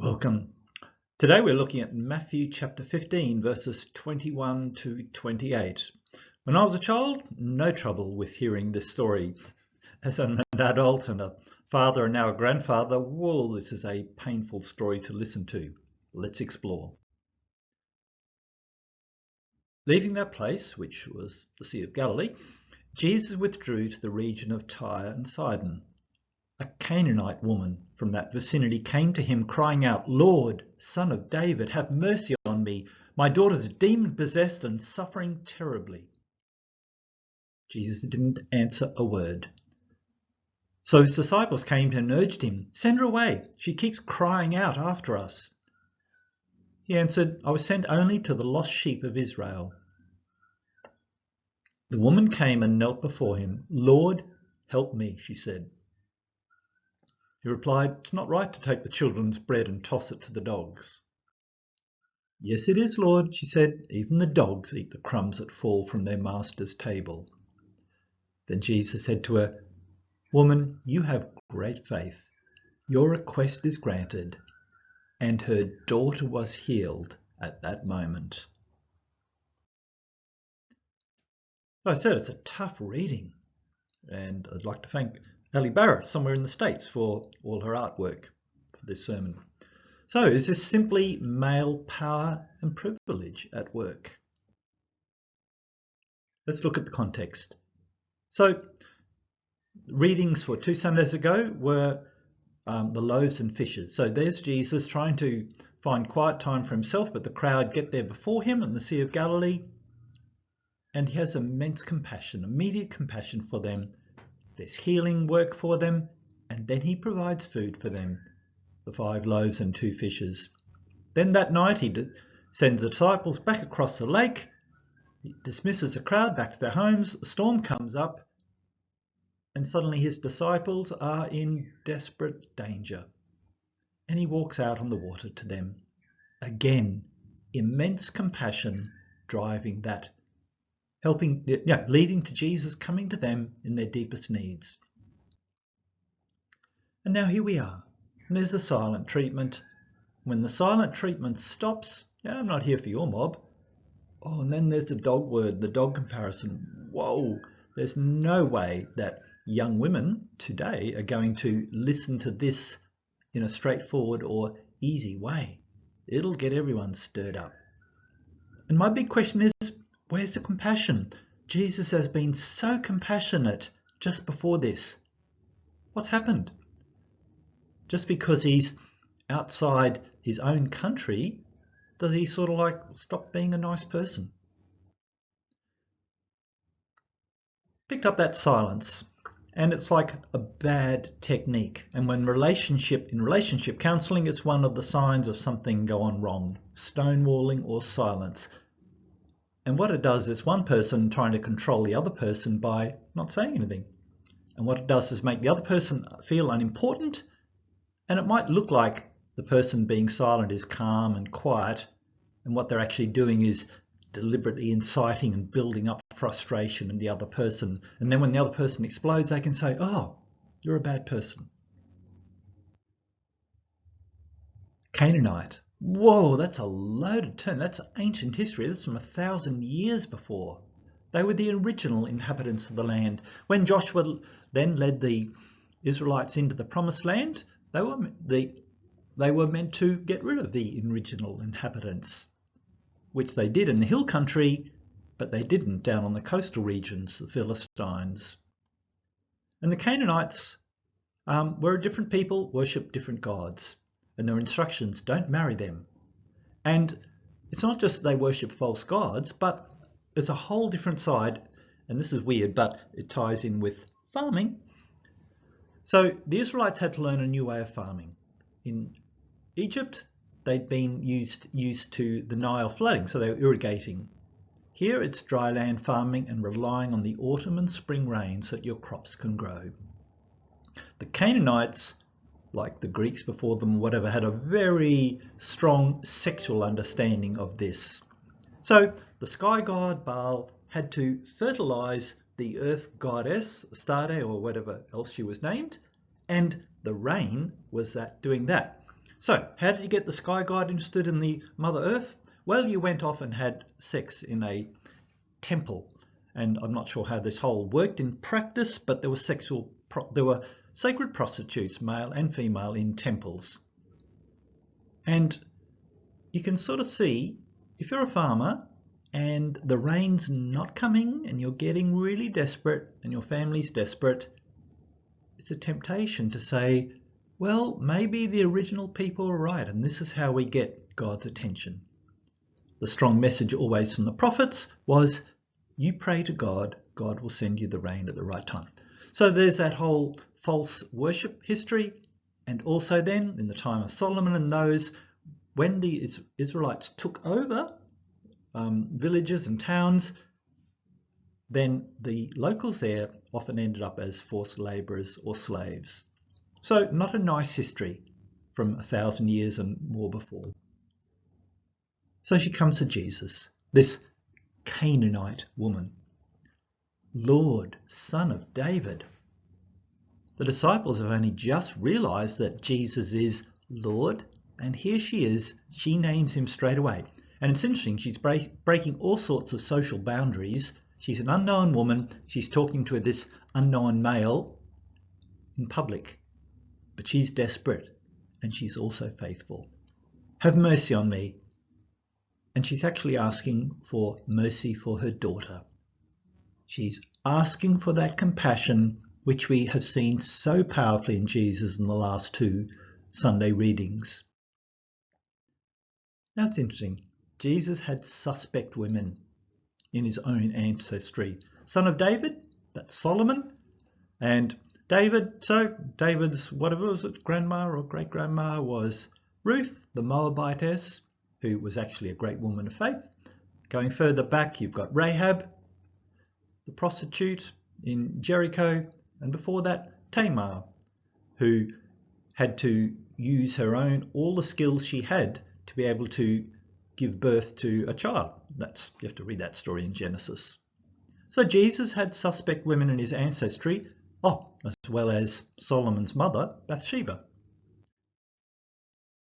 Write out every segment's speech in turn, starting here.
Welcome. Today we're looking at Matthew chapter 15 verses 21 to 28. When I was a child, no trouble with hearing this story. As an adult and a father and now a grandfather, whoa, this is a painful story to listen to. Let's explore. Leaving that place, which was the Sea of Galilee, Jesus withdrew to the region of Tyre and Sidon. A Canaanite woman from that vicinity came to him crying out, "Lord, Son of David, have mercy on me. My daughter's demon-possessed and suffering terribly." Jesus didn't answer a word. So his disciples came and urged him, "Send her away. She keeps crying out after us." He answered, "I was sent only to the lost sheep of Israel." The woman came and knelt before him. "Lord, help me," she said. He replied, "It's not right to take the children's bread and toss it to the dogs." "Yes, it is, Lord," she said. "Even the dogs eat the crumbs that fall from their master's table." Then Jesus said to her, "Woman, you have great faith. Your request is granted." And her daughter was healed at that moment. As I said, it's a tough reading. And I'd like to thank Ali Barrett somewhere in the States for all her artwork for this sermon. So is this simply male power and privilege at work? Let's look at the context. So readings for 2 Sundays ago were the loaves and fishes. So there's Jesus trying to find quiet time for himself, but the crowd get there before him in the Sea of Galilee. And he has immense compassion, immediate compassion for them. There's healing work for them, and then he provides food for them, the 5 loaves and 2 fishes. Then that night he sends the disciples back across the lake. He dismisses the crowd back to their homes. A storm comes up, and suddenly his disciples are in desperate danger. And he walks out on the water to them. Again, immense compassion driving that, leading to Jesus coming to them in their deepest needs. And now here we are. And there's a silent treatment. When the silent treatment stops, I'm not here for your mob. Oh, and then there's the dog word, the dog comparison. Whoa, there's no way that young women today are going to listen to this in a straightforward or easy way. It'll get everyone stirred up. And my big question is, where's the compassion? Jesus has been so compassionate just before this. What's happened? Just because he's outside his own country, does he sort of stop being a nice person? Picked up that silence, and it's like a bad technique. And when in relationship counselling, it's one of the signs of something going wrong, stonewalling or silence. And what it does is one person trying to control the other person by not saying anything. And what it does is make the other person feel unimportant, and it might look like the person being silent is calm and quiet, and what they're actually doing is deliberately inciting and building up frustration in the other person. And then when the other person explodes, they can say, "Oh, you're a bad person." Canaanite. Whoa, that's a loaded term. That's ancient history. That's from 1,000 years before. They were the original inhabitants of the land. When Joshua then led the Israelites into the promised land, they were meant to get rid of the original inhabitants, which they did in the hill country, but they didn't down on the coastal regions, the Philistines. And the Canaanites were a different people, worshipped different gods, and their instructions, don't marry them. And it's not just they worship false gods, but there's a whole different side, and this is weird, but it ties in with farming. So the Israelites had to learn a new way of farming. In Egypt, they'd been used to the Nile flooding, so they were irrigating. Here it's dry land farming and relying on the autumn and spring rain so that your crops can grow. The Canaanites, like the Greeks before them, whatever, had a very strong sexual understanding of this. So the sky god Baal had to fertilize the earth goddess, Astarte or whatever else she was named, and the rain was doing that. So, how did you get the sky god interested in the Mother Earth? Well, you went off and had sex in a temple. And I'm not sure how this whole worked in practice, but there were sacred prostitutes, male and female, in temples. And you can sort of see, if you're a farmer and the rain's not coming and you're getting really desperate and your family's desperate, it's a temptation to say, well, maybe the original people were right, and this is how we get God's attention. The strong message always from the prophets was, you pray to God, God will send you the rain at the right time. So there's that whole false worship history. And also then, in the time of Solomon and those, when the Israelites took over villages and towns, then the locals there often ended up as forced labourers or slaves. So not a nice history from 1,000 years and more before. So she comes to Jesus, this Canaanite woman. Lord, Son of David. The disciples have only just realised that Jesus is Lord, and here she is, she names him straight away. And it's interesting, she's breaking all sorts of social boundaries. She's an unknown woman, she's talking to this unknown male in public, but she's desperate and she's also faithful. Have mercy on me. And she's actually asking for mercy for her daughter. She's asking for that compassion which we have seen so powerfully in Jesus in the last 2 Sunday readings. Now it's interesting, Jesus had suspect women in his own ancestry. Son of David, that's Solomon, and David's, whatever was it, grandma or great-grandma was Ruth, the Moabitess, who was actually a great woman of faith. Going further back, you've got Rahab, the prostitute in Jericho, and before that, Tamar, who had to use all the skills she had to be able to give birth to a child. You have to read that story in Genesis. So Jesus had suspect women in his ancestry, as well as Solomon's mother, Bathsheba.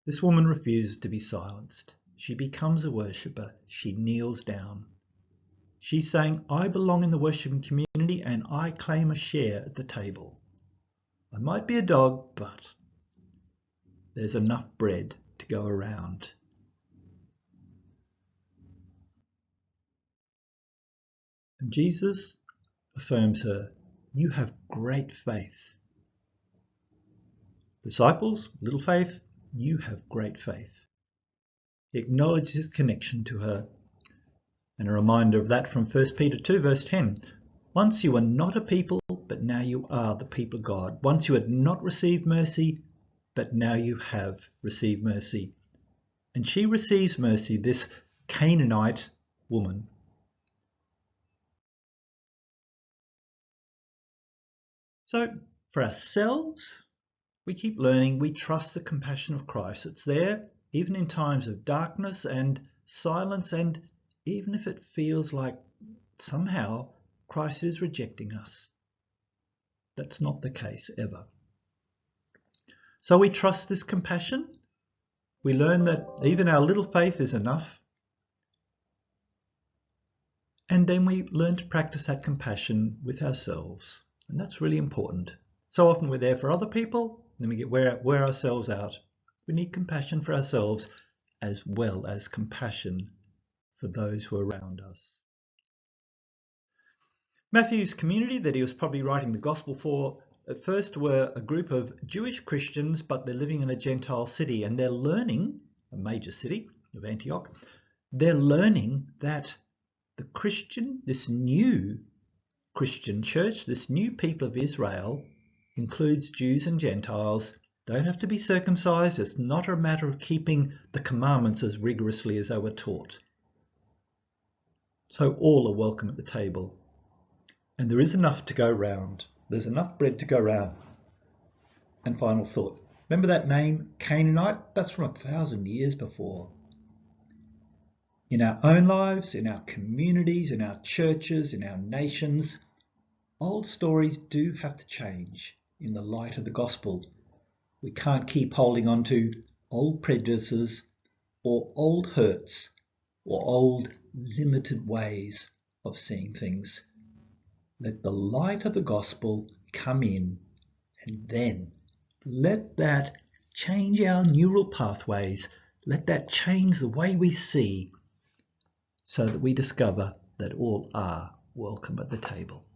This woman refuses to be silenced. She becomes a worshipper. She kneels down. She's saying, I belong in the worshiping community and I claim a share at the table. I might be a dog, but there's enough bread to go around. And Jesus affirms her, you have great faith. Disciples, little faith, you have great faith. He acknowledges his connection to her. And a reminder of that from 1 Peter 2 verse 10. Once you were not a people, but now you are the people of God. Once you had not received mercy, but now you have received mercy. And she receives mercy, this Canaanite woman. So for ourselves, we keep learning, we trust the compassion of Christ. It's there even in times of darkness and silence, and even if it feels like somehow Christ is rejecting us. That's not the case ever. So we trust this compassion. We learn that even our little faith is enough. And then we learn to practice that compassion with ourselves. And that's really important. So often we're there for other people, then we wear ourselves out. We need compassion for ourselves as well as compassion for those who are around us. Matthew's community that he was probably writing the gospel for at first were a group of Jewish Christians, but they're living in a Gentile city, and they're learning, a major city of Antioch, they're learning that this new Christian church, this new people of Israel, includes Jews and Gentiles, don't have to be circumcised. It's not a matter of keeping the commandments as rigorously as they were taught. So all are welcome at the table. And there is enough to go round. There's enough bread to go round. And final thought. Remember that name, Canaanite? That's from 1,000 years before. In our own lives, in our communities, in our churches, in our nations, old stories do have to change in the light of the gospel. We can't keep holding on to old prejudices, or old hurts, or old limited ways of seeing things. Let the light of the gospel come in, and then let that change our neural pathways. Let that change the way we see, so that we discover that all are welcome at the table.